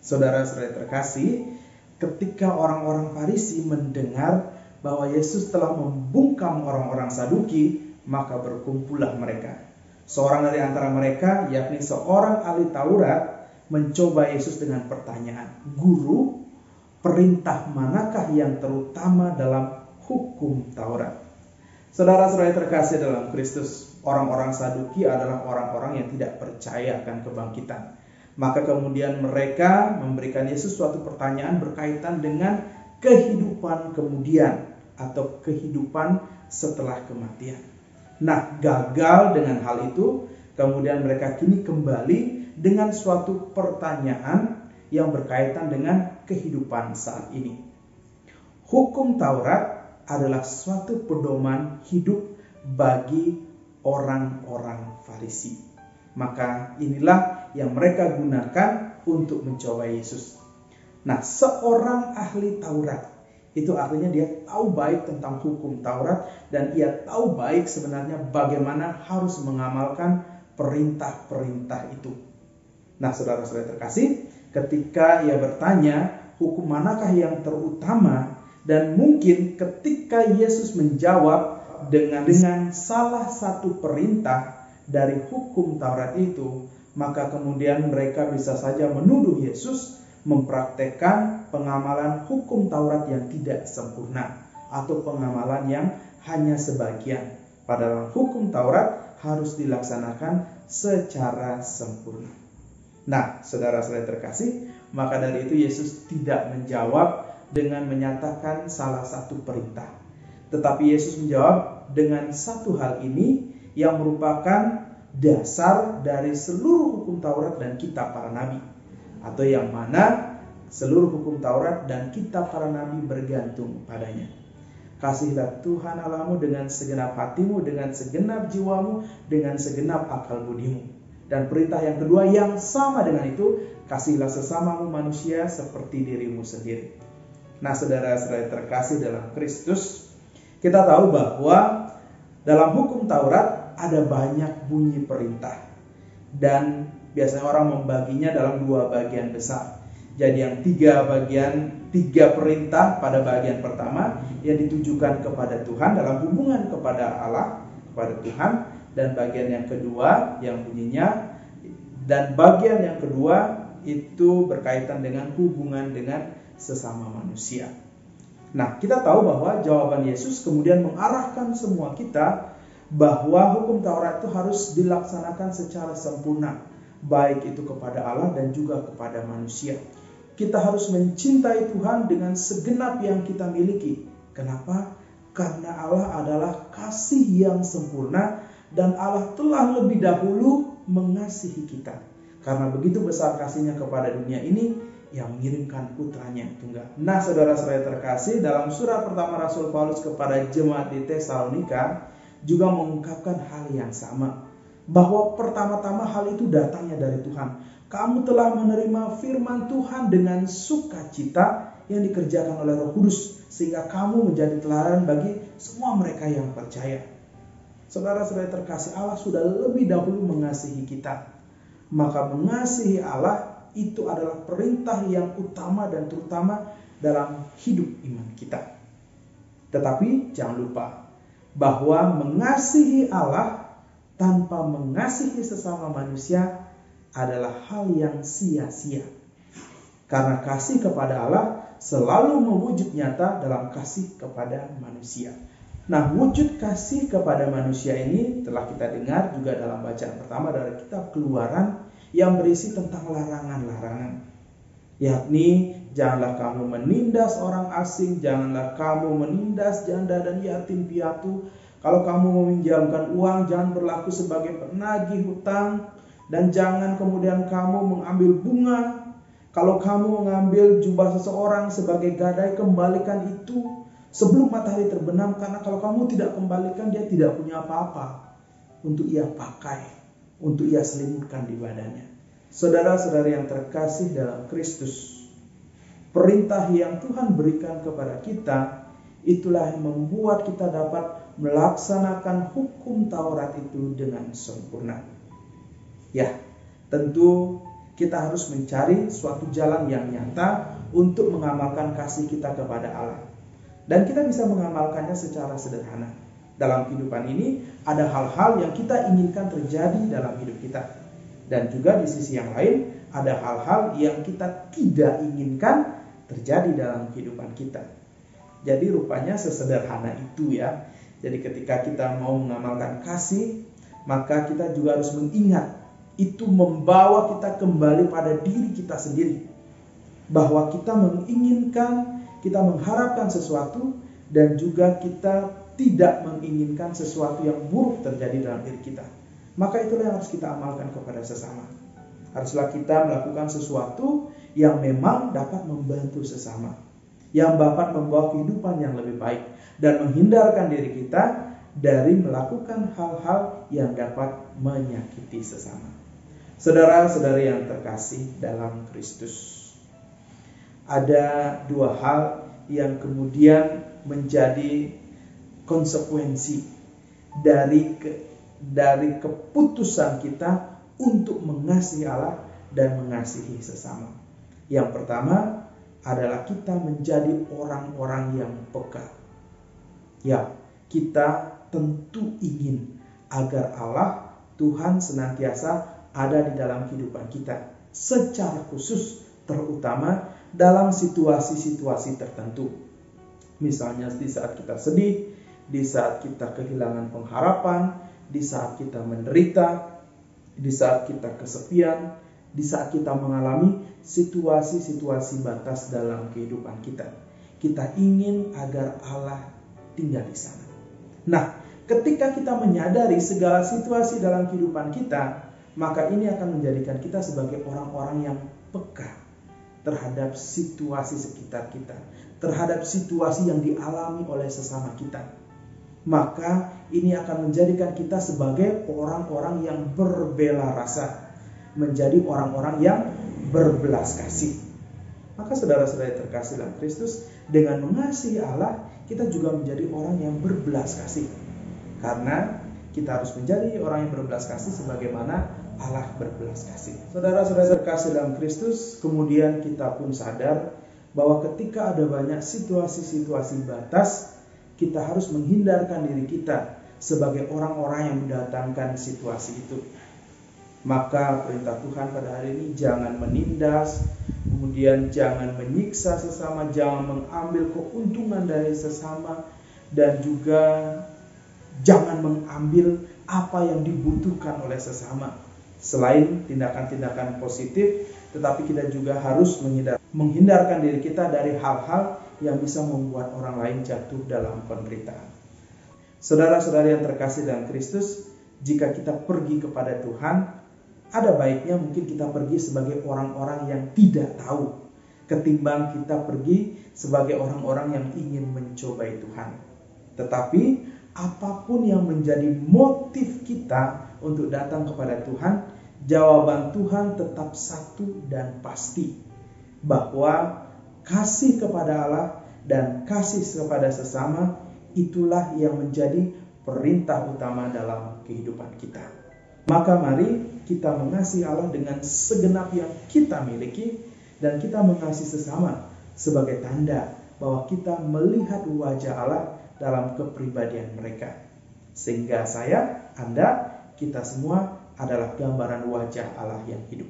Saudara-saudara terkasih, ketika orang-orang Farisi mendengar bahwa Yesus telah membungkam orang-orang Saduki, maka berkumpullah mereka. Seorang dari antara mereka, yakni seorang ahli Taurat, mencoba Yesus dengan pertanyaan, "Guru, perintah manakah yang terutama dalam hukum Taurat?" Saudara-saudara terkasih dalam Kristus, orang-orang Saduki adalah orang-orang yang tidak percaya akan kebangkitan. Maka kemudian mereka memberikan Yesus suatu pertanyaan berkaitan dengan kehidupan kemudian atau kehidupan setelah kematian. Nah, gagal dengan hal itu, kemudian mereka kini kembali dengan suatu pertanyaan yang berkaitan dengan kehidupan saat ini. Hukum Taurat adalah suatu pedoman hidup bagi orang-orang Farisi. Maka inilah yang mereka gunakan untuk mencoba Yesus. Nah, seorang ahli Taurat, itu artinya dia tahu baik tentang hukum Taurat dan ia tahu baik sebenarnya bagaimana harus mengamalkan perintah-perintah itu. Nah, saudara-saudara terkasih, ketika ia bertanya hukum manakah yang terutama, dan mungkin ketika Yesus menjawab dengan salah satu perintah dari hukum Taurat itu, maka kemudian mereka bisa saja menuduh Yesus mempraktekkan pengamalan hukum Taurat yang tidak sempurna atau pengamalan yang hanya sebagian. Padahal hukum Taurat harus dilaksanakan secara sempurna. Nah, saudara-saudara terkasih, maka dari itu Yesus tidak menjawab dengan menyatakan salah satu perintah. Tetapi Yesus menjawab dengan satu hal ini yang merupakan dasar dari seluruh hukum Taurat dan kitab para nabi. Atau yang mana seluruh hukum Taurat dan kitab para nabi bergantung padanya. Kasihilah Tuhan Allahmu dengan segenap hatimu, dengan segenap jiwamu, dengan segenap akal budimu. Dan perintah yang kedua yang sama dengan itu, kasihilah sesamamu manusia seperti dirimu sendiri. Nah, saudara-saudara terkasih dalam Kristus, kita tahu bahwa dalam hukum Taurat ada banyak bunyi perintah. Dan biasanya orang membaginya dalam dua bagian besar. Jadi yang tiga perintah pada bagian pertama yang ditujukan kepada Tuhan dalam hubungan kepada Allah, kepada Tuhan. Dan bagian yang kedua yang bunyinya, dan bagian yang kedua itu berkaitan dengan hubungan dengan sesama manusia. Nah, kita tahu bahwa jawaban Yesus kemudian mengarahkan semua kita bahwa hukum Taurat itu harus dilaksanakan secara sempurna, baik itu kepada Allah dan juga kepada manusia. Kita harus mencintai Tuhan dengan segenap yang kita miliki. Kenapa? Karena Allah adalah kasih yang sempurna dan Allah telah lebih dahulu mengasihi kita. Karena begitu besar kasihnya kepada dunia ini, yang mengirimkan putranya tunggal. Nah, saudara-saudara terkasih, dalam surat pertama Rasul Paulus kepada jemaat di Tesalonika juga mengungkapkan hal yang sama, bahwa pertama-tama hal itu datangnya dari Tuhan. Kamu telah menerima firman Tuhan dengan sukacita yang dikerjakan oleh Roh Kudus, sehingga kamu menjadi teladan bagi semua mereka yang percaya. Saudara-saudara terkasih, Allah sudah lebih dahulu mengasihi kita. Maka mengasihi Allah itu adalah perintah yang utama dan terutama dalam hidup iman kita. Tetapi jangan lupa bahwa mengasihi Allah tanpa mengasihi sesama manusia adalah hal yang sia-sia. Karena kasih kepada Allah selalu mewujud nyata dalam kasih kepada manusia. Nah, wujud kasih kepada manusia ini telah kita dengar juga dalam bacaan pertama dari kitab Keluaran yang berisi tentang larangan-larangan. Yakni, janganlah kamu menindas orang asing, janganlah kamu menindas janda dan yatim piatu. Kalau kamu meminjamkan uang, jangan berlaku sebagai penagih hutang, dan jangan kemudian kamu mengambil bunga. Kalau kamu mengambil jubah seseorang sebagai gadai, kembalikan itu sebelum matahari terbenam, karena kalau kamu tidak kembalikan, dia tidak punya apa-apa untuk ia pakai, untuk ia selimutkan di badannya. Saudara-saudari yang terkasih dalam Kristus, perintah yang Tuhan berikan kepada kita, itulah yang membuat kita dapat melaksanakan hukum Taurat itu dengan sempurna. Ya, tentu kita harus mencari suatu jalan yang nyata untuk mengamalkan kasih kita kepada Allah. Dan kita bisa mengamalkannya secara sederhana. Dalam kehidupan ini ada hal-hal yang kita inginkan terjadi dalam hidup kita. Dan juga di sisi yang lain ada hal-hal yang kita tidak inginkan terjadi dalam kehidupan kita. Jadi rupanya sesederhana itu ya. Jadi ketika kita mau mengamalkan kasih, maka kita juga harus mengingat itu membawa kita kembali pada diri kita sendiri. Bahwa kita menginginkan, kita mengharapkan sesuatu, dan juga kita tidak menginginkan sesuatu yang buruk terjadi dalam diri kita. Maka itulah yang harus kita amalkan kepada sesama. Haruslah kita melakukan sesuatu yang memang dapat membantu sesama, yang dapat membawa kehidupan yang lebih baik, dan menghindarkan diri kita dari melakukan hal-hal yang dapat menyakiti sesama. Saudara-saudari yang terkasih dalam Kristus, ada dua hal yang kemudian menjadi konsekuensi dari keputusan kita untuk mengasihi Allah dan mengasihi sesama. Yang pertama adalah kita menjadi orang-orang yang peka. Ya, kita tentu ingin agar Allah, Tuhan, senantiasa ada di dalam kehidupan kita. Secara khusus, terutama dalam situasi-situasi tertentu. Misalnya di saat kita sedih, di saat kita kehilangan pengharapan, di saat kita menderita, di saat kita kesepian, di saat kita mengalami situasi-situasi batas dalam kehidupan kita. Kita ingin agar Allah tinggal di sana. Nah, ketika kita menyadari segala situasi dalam kehidupan kita, maka ini akan menjadikan kita sebagai orang-orang yang peka terhadap situasi sekitar kita, terhadap situasi yang dialami oleh sesama kita. Maka ini akan menjadikan kita sebagai orang-orang yang berbela rasa, menjadi orang-orang yang berbelas kasih. Maka saudara-saudara terkasih dalam Kristus, dengan mengasihi Allah, kita juga menjadi orang yang berbelas kasih. Karena kita harus menjadi orang yang berbelas kasih sebagaimana Allah berbelas kasih. Saudara-saudara terkasih dalam Kristus, kemudian kita pun sadar bahwa ketika ada banyak situasi-situasi batas, kita harus menghindarkan diri kita sebagai orang-orang yang mendatangkan situasi itu. Maka perintah Tuhan pada hari ini, jangan menindas, kemudian jangan menyiksa sesama, jangan mengambil keuntungan dari sesama, dan juga jangan mengambil apa yang dibutuhkan oleh sesama. Selain tindakan-tindakan positif, tetapi kita juga harus menghindarkan diri kita dari hal-hal yang bisa membuat orang lain jatuh dalam penderitaan. Saudara-saudari yang terkasih dalam Kristus, jika kita pergi kepada Tuhan, ada baiknya mungkin kita pergi sebagai orang-orang yang tidak tahu, ketimbang kita pergi sebagai orang-orang yang ingin mencobai Tuhan. Tetapi apapun yang menjadi motif kita untuk datang kepada Tuhan, jawaban Tuhan tetap satu dan pasti, bahwa kasih kepada Allah dan kasih kepada sesama itulah yang menjadi perintah utama dalam kehidupan kita. Maka mari kita mengasihi Allah dengan segenap yang kita miliki, dan kita mengasihi sesama sebagai tanda bahwa kita melihat wajah Allah dalam kepribadian mereka. Sehingga saya, Anda, kita semua adalah gambaran wajah Allah yang hidup.